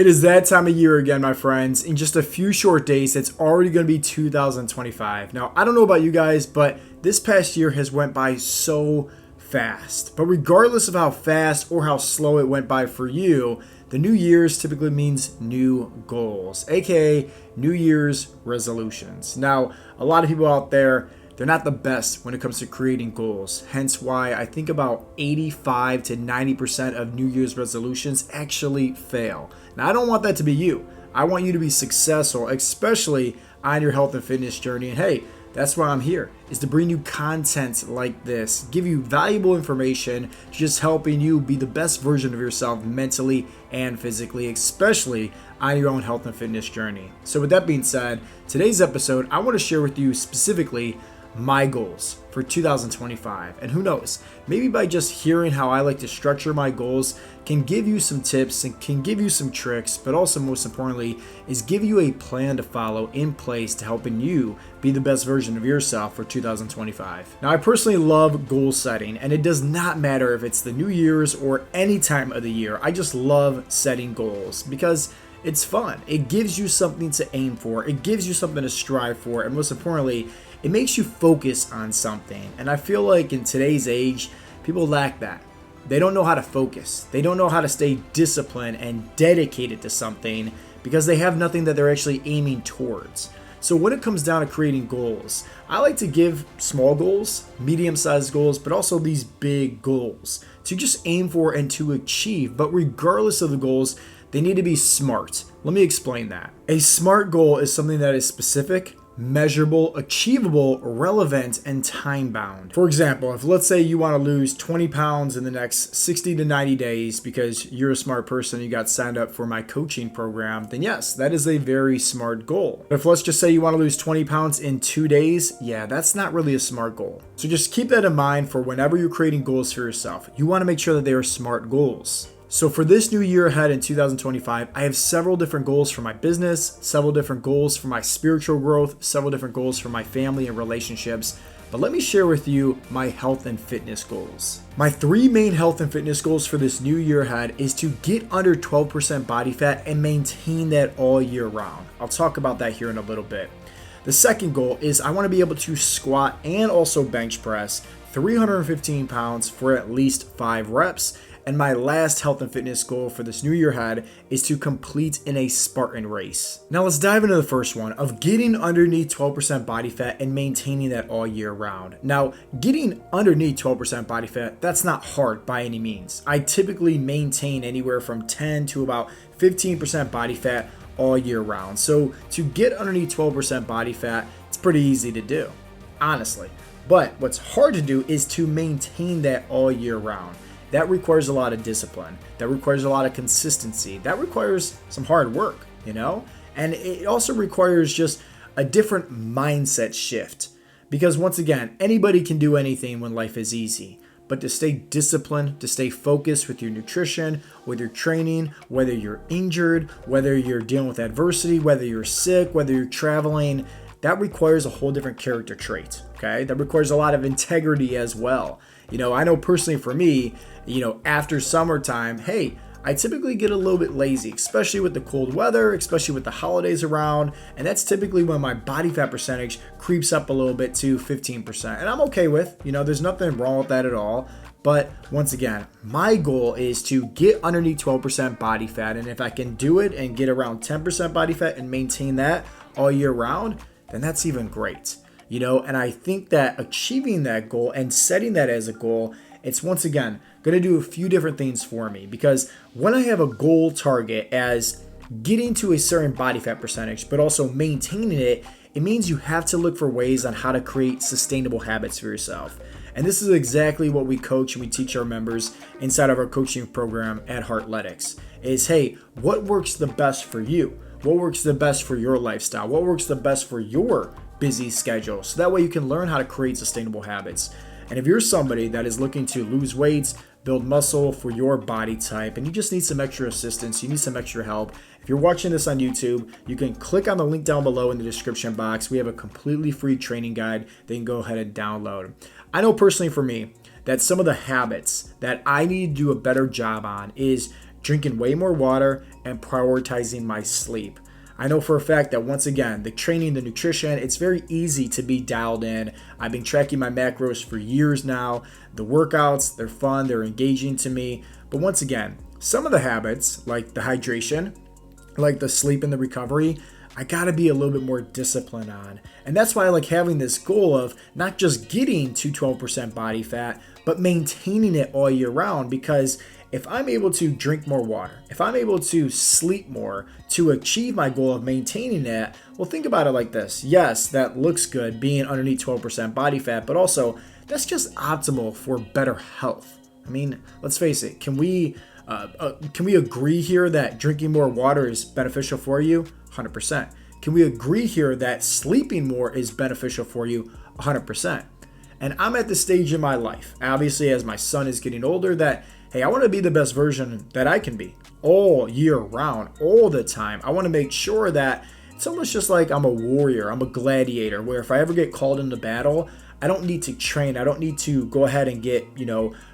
It is that time of year again, my friends. In just a few short days, it's already going to be 2025. Now, I don't know about you guys, but this past year has went by so fast. But regardless of how fast or how slow it went by for you, the New Year's typically means new goals, aka New Year's resolutions. Now, a lot of people out there, they're not the best when it comes to creating goals. Hence why I think about 85 to 90% of New Year's resolutions actually fail. Now, I don't want that to be you. I want you to be successful, especially on your health and fitness journey. And hey, that's why I'm here, is to bring you content like this, give you valuable information, just helping you be the best version of yourself mentally and physically, especially on your own health and fitness journey. So with that being said, today's episode, I want to share with you specifically my goals for 2025. And who knows, maybe by just hearing how I like to structure my goals can give you some tips and can give you some tricks, but also most importantly is give you a plan to follow in place to helping you be the best version of yourself for 2025. Now, I personally love goal setting, and it does not matter if it's the New Year's or any time of the year. I just love setting goals because it's fun. It gives you something to aim for. It gives you something to strive for. And most importantly, it makes you focus on something. And I feel like in today's age, people lack that. They don't know how to focus. They don't know how to stay disciplined and dedicated to something because they have nothing that they're actually aiming towards. So when it comes down to creating goals, I like to give small goals, medium-sized goals, but also these big goals to just aim for and to achieve. But regardless of the goals, they need to be smart. Let me explain that. A SMART goal is something that is specific, measurable, achievable, relevant, and time-bound. For example, if let's say you want to lose 20 pounds in the next 60 to 90 days because you're a smart person, you got signed up for my coaching program, then yes, that is a very smart goal. But if let's just say you want to lose 20 pounds in 2 days, yeah, that's not really a smart goal. So just keep that in mind for whenever you're creating goals for yourself. You want to make sure that they are smart goals. So for this new year ahead in 2025, I have several different goals for my business, several different goals for my spiritual growth, several different goals for my family and relationships. But let me share with you my health and fitness goals. My three main health and fitness goals for this new year ahead is to get under 12% body fat and maintain that all year round. I'll talk about that here in a little bit. The second goal is I want to be able to squat and also bench press 315 pounds for at least 5 reps. And my last health and fitness goal for this new year ahead is to complete in a Spartan race. Now let's dive into the first one of getting underneath 12% body fat and maintaining that all year round. Now, getting underneath 12% body fat, that's not hard by any means. I typically maintain anywhere from 10 to about 15% body fat all year round. So to get underneath 12% body fat, it's pretty easy to do, honestly. But what's hard to do is to maintain that all year round. That requires a lot of discipline. That requires a lot of consistency. That requires some hard work, And it also requires just a different mindset shift. Because once again, anybody can do anything when life is easy. But to stay disciplined, to stay focused with your nutrition, with your training, whether you're injured, whether you're dealing with adversity, whether you're sick, whether you're traveling, that requires a whole different character trait, okay? That requires a lot of integrity as well. I know personally for me, after summertime, hey, I typically get a little bit lazy, especially with the cold weather, especially with the holidays around. And that's typically when my body fat percentage creeps up a little bit to 15%. And I'm okay with, there's nothing wrong with that at all. But once again, my goal is to get underneath 12% body fat. And if I can do it and get around 10% body fat and maintain that all year round, then that's even great. And I think that achieving that goal and setting that as a goal, it's once again going to do a few different things for me, because when I have a goal target as getting to a certain body fat percentage, but also maintaining it, it means you have to look for ways on how to create sustainable habits for yourself. And this is exactly what we coach and we teach our members inside of our coaching program at Heartletics is, hey, what works the best for you? What works the best for your lifestyle? What works the best for your busy schedule? So that way you can learn how to create sustainable habits. And if you're somebody that is looking to lose weight, build muscle for your body type, and you just need some extra assistance, you need some extra help, if you're watching this on YouTube, you can click on the link down below in the description box. We have a completely free training guide that you can go ahead and download. I know personally for me that some of the habits that I need to do a better job on is drinking way more water, and prioritizing my sleep. I know for a fact that once again, the training, the nutrition, it's very easy to be dialed in. I've been tracking my macros for years now. The workouts, they're fun, they're engaging to me. But once again, some of the habits, like the hydration, like the sleep and the recovery, I gotta be a little bit more disciplined on. And that's why I like having this goal of not just getting to 12% body fat, but maintaining it all year round. Because if I'm able to drink more water, if I'm able to sleep more to achieve my goal of maintaining it, well, think about it like this. Yes, that looks good being underneath 12% body fat, but also that's just optimal for better health. I mean, let's face it, can we agree here that drinking more water is beneficial for you? 100%. Can we agree here that sleeping more is beneficial for you? 100%. And I'm at the stage in my life, obviously as my son is getting older, that, hey, I want to be the best version that I can be all year round, all the time. I want to make sure that it's almost just like I'm a warrior, I'm a gladiator, where if I ever get called into battle, I don't need to train. I don't need to go ahead and get,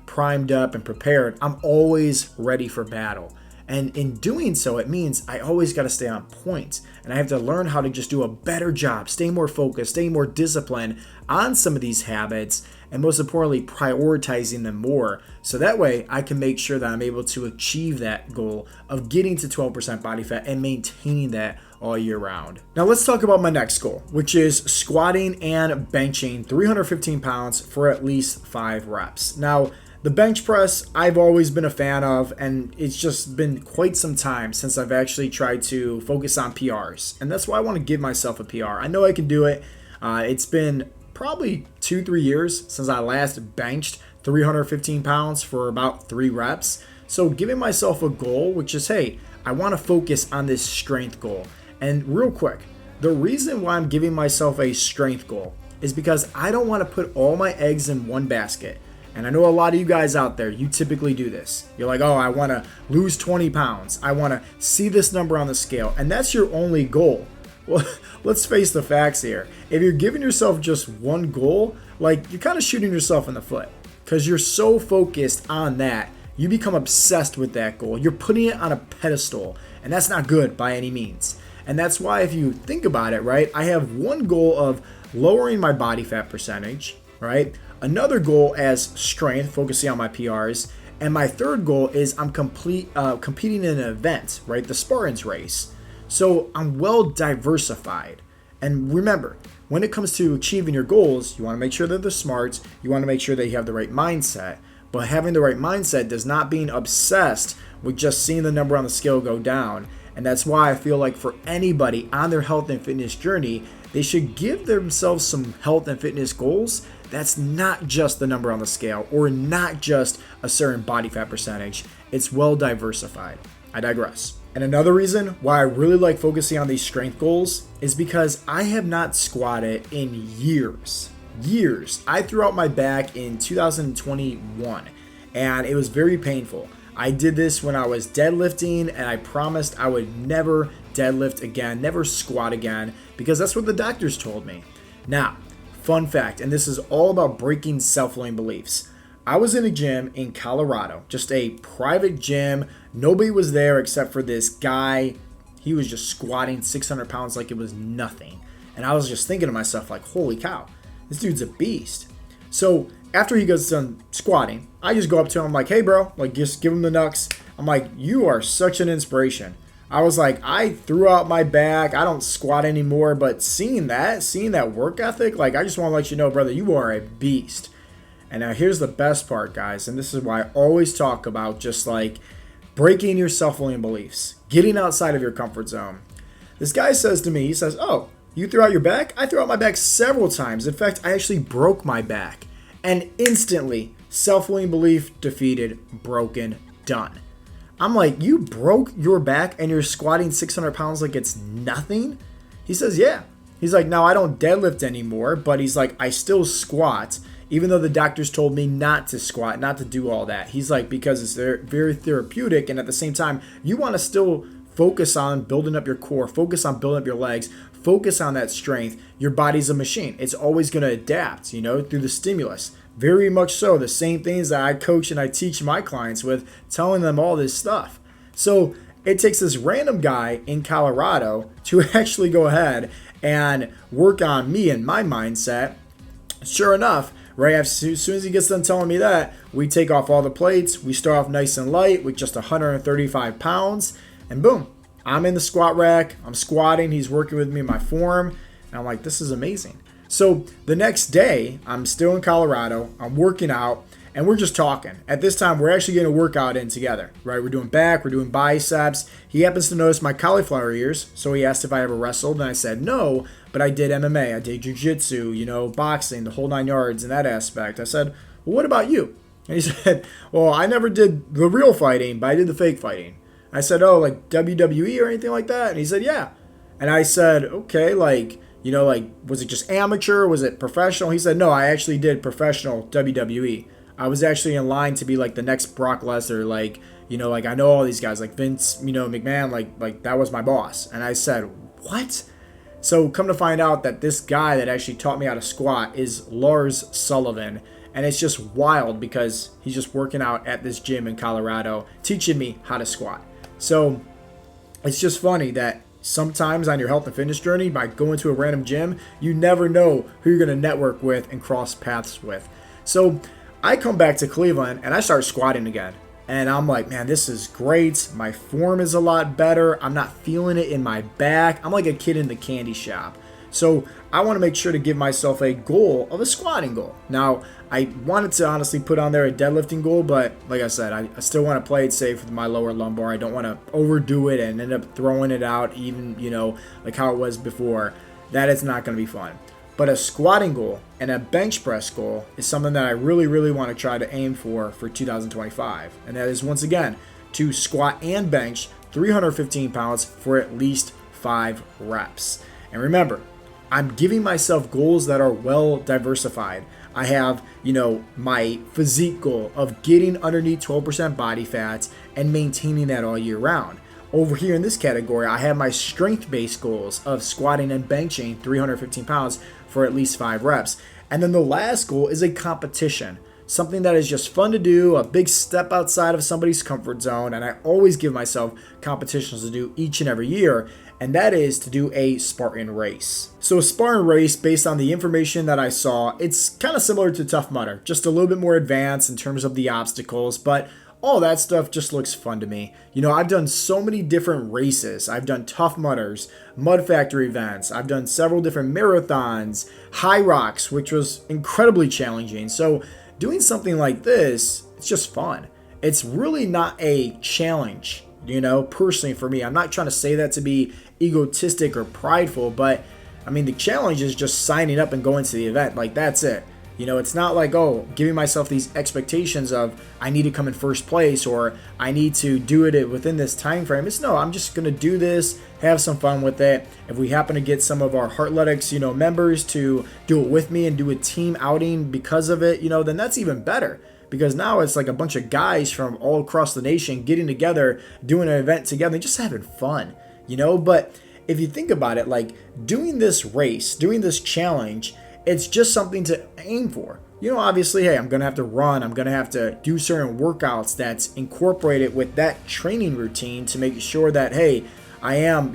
primed up and prepared. I'm always ready for battle. And in doing so, it means I always got to stay on point. And I have to learn how to just do a better job, stay more focused, stay more disciplined on some of these habits, and most importantly, prioritizing them more. So that way I can make sure that I'm able to achieve that goal of getting to 12% body fat and maintaining that all year round. Now let's talk about my next goal, which is squatting and benching 315 pounds for at least 5 reps. Now, the bench press, I've always been a fan of, and it's just been quite some time since I've actually tried to focus on PRs. And that's why I want to give myself a PR. I know I can do it. It's been probably 2-3 years since I last benched 315 pounds for about 3 reps. So giving myself a goal, which is, hey, I want to focus on this strength goal. And real quick, the reason why I'm giving myself a strength goal is because I don't want to put all my eggs in one basket. And I know a lot of you guys out there, you typically do this. You're like, oh, I want to lose 20 pounds. I want to see this number on the scale. And that's your only goal. Well, let's face the facts here. If you're giving yourself just one goal, like you're kind of shooting yourself in the foot because you're so focused on that. You become obsessed with that goal. You're putting it on a pedestal, and that's not good by any means. And that's why if you think about it, right, I have one goal of lowering my body fat percentage, right? Another goal as strength, focusing on my PRs. And my third goal is I'm competing in an event, right? The Spartan Race. So I'm well diversified. And remember, when it comes to achieving your goals, you want to make sure that they're smart. You want to make sure that you have the right mindset. But having the right mindset does not being obsessed with just seeing the number on the scale go down. And that's why I feel like for anybody on their health and fitness journey, they should give themselves some health and fitness goals. That's not just the number on the scale or not just a certain body fat percentage. It's well diversified. I digress. And another reason why I really like focusing on these strength goals is because I have not squatted in years. I threw out my back in 2021 and it was very painful. I did this when I was deadlifting and I promised I would never deadlift again, never squat again, because that's what the doctors told me. Now, fun fact, and this is all about breaking self-limiting beliefs. I was in a gym in Colorado, just a private gym. Nobody was there except for this guy. He was just squatting 600 pounds like it was nothing. And I was just thinking to myself like, holy cow, this dude's a beast. So after he gets done squatting, I just go up to him, I'm like, hey bro, like just give him the knucks. I'm like, you are such an inspiration. I was like, I threw out my back. I don't squat anymore, but seeing that work ethic, like I just want to let you know, brother, you are a beast. And now here's the best part, guys, and this is why I always talk about just like breaking your self-limiting beliefs, getting outside of your comfort zone. This guy says to me, he says, oh, you threw out your back? I threw out my back several times. In fact, I actually broke my back. And instantly, self-limiting belief defeated, broken, done. I'm like, you broke your back and you're squatting 600 pounds like it's nothing? He says, yeah. He's like, now I don't deadlift anymore, but he's like, I still squat, even though the doctors told me not to squat, not to do all that. He's like, because it's very therapeutic, and at the same time, you want to still focus on building up your core, focus on building up your legs, focus on that strength. Your body's a machine. It's always going to adapt, through the stimulus. Very much so. The same things that I coach and I teach my clients with, telling them all this stuff. So it takes this random guy in Colorado to actually go ahead and work on me and my mindset. Sure enough, right as soon as he gets done telling me that, we take off all the plates. We start off nice and light with just 135 pounds, and boom, I'm in the squat rack. I'm squatting. He's working with me in my form, and I'm like, this is amazing. So the next day, I'm still in Colorado. I'm working out, and we're just talking. At this time, we're actually getting a workout in together, right? We're doing back, we're doing biceps. He happens to notice my cauliflower ears, so he asked if I ever wrestled, and I said no, but I did MMA, I did jiu-jitsu, boxing, the whole 9 yards in that aspect. I said, well, what about you? And he said, well, I never did the real fighting, but I did the fake fighting. I said, oh, like WWE or anything like that? And he said, yeah. And I said, okay, was it just amateur? Was it professional? He said, no, I actually did professional WWE. I was actually in line to be like the next Brock Lesnar, I know all these guys, like Vince, McMahon, like that was my boss. And I said, what? So come to find out that this guy that actually taught me how to squat is Lars Sullivan. And it's just wild because he's just working out at this gym in Colorado, teaching me how to squat. So it's just funny that sometimes on your health and fitness journey, by going to a random gym, you never know who you're going to network with and cross paths with. So I come back to Cleveland and I start squatting again. And I'm like, man, this is great. My form is a lot better. I'm not feeling it in my back. I'm like a kid in the candy shop. So I want to make sure to give myself a goal of a squatting goal. Now, I wanted to honestly put on there a deadlifting goal, but like I said, I still want to play it safe with my lower lumbar. I don't want to overdo it and end up throwing it out even, like how it was before. That is not going to be fun. But a squatting goal and a bench press goal is something that I really, really want to try to aim for 2025. And that is, once again, to squat and bench 315 pounds for at least 5 reps. And remember, I'm giving myself goals that are well diversified. I have, my physique goal of getting underneath 12% body fat and maintaining that all year round. Over here in this category, I have my strength-based goals of squatting and benching 315 pounds for at least 5 reps. And then the last goal is a competition, something that is just fun to do, a big step outside of somebody's comfort zone. And I always give myself competitions to do each and every year, and that is to do a Spartan Race. So a Spartan Race, based on the information that I saw, it's kind of similar to Tough Mudder, just a little bit more advanced in terms of the obstacles, but all that stuff just looks fun to me. I've done so many different races. I've done Tough Mudders, Mud Factory events. I've done several different marathons, High Rocks, which was incredibly challenging. So doing something like this, it's just fun. It's really not a challenge, personally for me. I'm not trying to say that to be egotistic or prideful, but I mean, the challenge is just signing up and going to the event. Like, that's it. It's not like, giving myself these expectations of I need to come in first place or I need to do it within this time frame. It's no, I'm just going to do this, have some fun with it. If we happen to get some of our Heartletics, members to do it with me and do a team outing because of it, then that's even better. Because now it's like a bunch of guys from all across the nation getting together, doing an event together, and just having fun, But if you think about it, like doing this race, doing this challenge, it's just something to aim for. Obviously, hey, I'm going to have to run. I'm going to have to do certain workouts that's incorporated with that training routine to make sure that, hey, I am,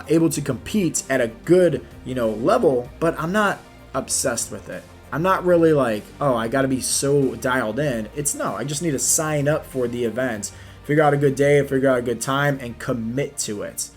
able to compete at a good, level, but I'm not obsessed with it. I'm not really like, I got to be so dialed in. I just need to sign up for the event, figure out a good day, figure out a good time, and commit to it.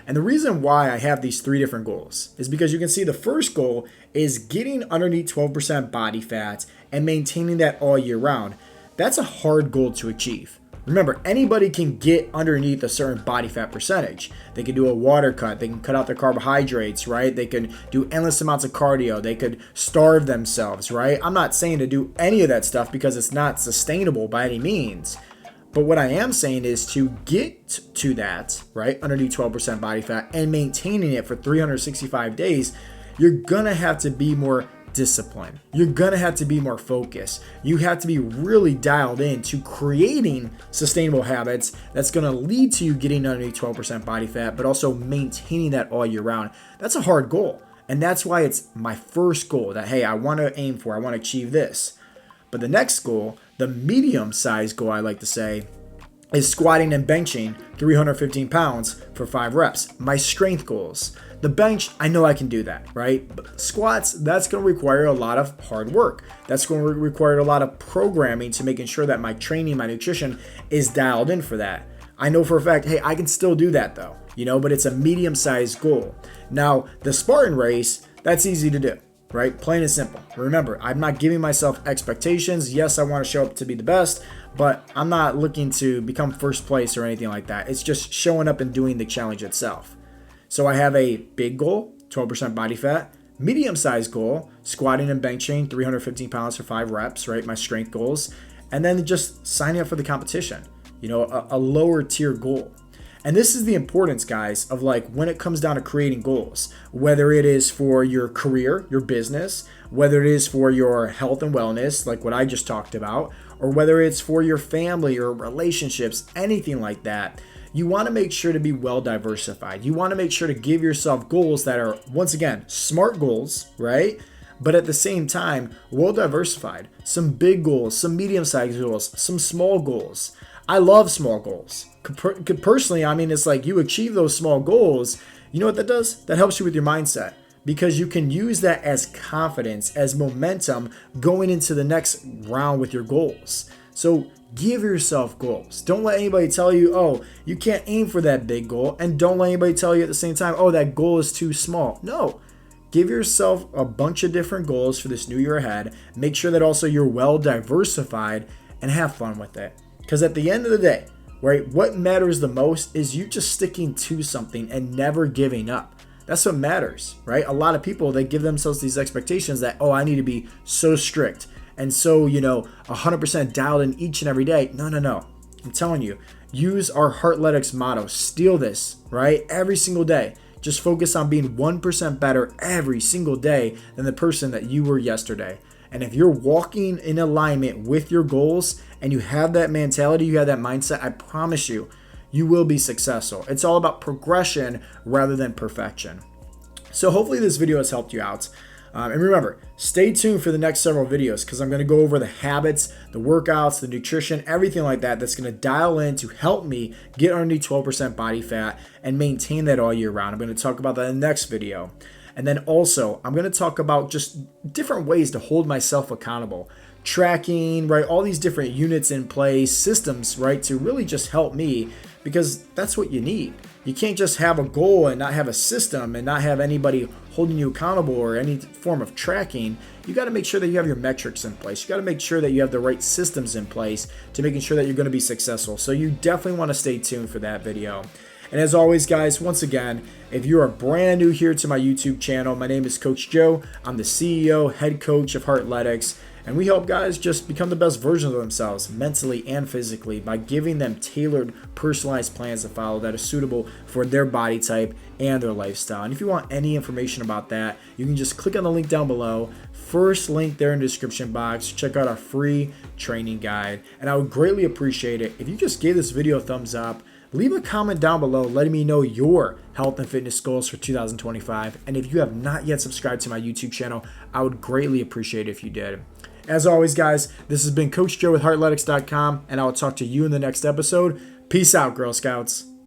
And the reason why I have these 3 different goals is because you can see the first goal is getting underneath 12% body fat and maintaining that all year round. That's a hard goal to achieve. Remember, anybody can get underneath a certain body fat percentage. They can do a water cut. They can cut out their carbohydrates, right? They can do endless amounts of cardio. They could starve themselves, right? I'm not saying to do any of that stuff because it's not sustainable by any means. But what I am saying is to get to that, right, underneath 12% body fat and maintaining it for 365 days, you're going to have to be more disciplined. You're going to have to be more focused. You have to be really dialed in to creating sustainable habits that's going to lead to you getting underneath 12% body fat, but also maintaining that all year round. That's a hard goal. And that's why it's my first goal that, hey, I want to aim for, I want to achieve this. But the next goal, the medium-sized goal, I like to say, is squatting and benching 315 pounds for 5 reps. My strength goals. The bench, I know I can do that, right? But squats, that's going to require a lot of hard work. That's going to require a lot of programming to making sure that my training, my nutrition is dialed in for that. I know for a fact, hey, I can still do that though, but it's a medium-sized goal. Now, the Spartan race, that's easy to do, right? Plain and simple. Remember, I'm not giving myself expectations. Yes, I want to show up to be the best, but I'm not looking to become first place or anything like that. It's just showing up and doing the challenge itself. So I have a big goal, 12% body fat, medium-sized goal, squatting and benching 315 pounds for 5 reps, right? My strength goals, and then just signing up for the competition, a lower tier goal. And this is the importance, guys, of like when it comes down to creating goals, whether it is for your career, your business, whether it is for your health and wellness, like what I just talked about, or whether it's for your family or relationships, anything like that. You want to make sure to be well diversified. You want to make sure to give yourself goals that are, once again, smart goals, right? But at the same time, well diversified. Some big goals, some medium-sized goals, some small goals. I love small goals. Personally, it's like you achieve those small goals. You know what that does? That helps you with your mindset because you can use that as confidence, as momentum going into the next round with your goals. So give yourself goals. Don't let anybody tell you, oh, you can't aim for that big goal. And don't let anybody tell you at the same time, oh, that goal is too small. No. Give yourself a bunch of different goals for this new year ahead. Make sure that also you're well diversified and have fun with it. Because at the end of the day, right, what matters the most is you just sticking to something and never giving up. That's what matters, right? A lot of people, they give themselves these expectations that, oh, I need to be so strict and so, 100% dialed in each and every day. No. I'm telling you, use our Heartletics motto. Steal this, right? Every single day. Just focus on being 1% better every single day than the person that you were yesterday. And if you're walking in alignment with your goals and you have that mentality, you have that mindset, I promise you, you will be successful. It's all about progression rather than perfection. So hopefully this video has helped you out. And remember, stay tuned for the next several videos because I'm going to go over the habits, the workouts, the nutrition, everything like that that's going to dial in to help me get underneath 12% body fat and maintain that all year round. I'm going to talk about that in the next video. And then also, I'm going to talk about just different ways to hold myself accountable. Tracking, right? All these different units in place, systems, right? To really just help me because that's what you need. You can't just have a goal and not have a system and not have anybody holding you accountable or any form of tracking. You got to make sure that you have your metrics in place. You got to make sure that you have the right systems in place to making sure that you're going to be successful. So you definitely want to stay tuned for that video. And as always, guys, once again, if you are brand new here to my YouTube channel, my name is Coach Joe. I'm the CEO, head coach of Heartletics. And we help guys just become the best version of themselves mentally and physically by giving them tailored, personalized plans to follow that are suitable for their body type and their lifestyle. And if you want any information about that, you can just click on the link down below. First link there in the description box. Check out our free training guide. And I would greatly appreciate it if you just gave this video a thumbs up. Leave a comment down below letting me know your health and fitness goals for 2025. And if you have not yet subscribed to my YouTube channel, I would greatly appreciate it if you did. As always, guys, this has been Coach Joe with Heartletics.com, and I will talk to you in the next episode. Peace out, Girl Scouts.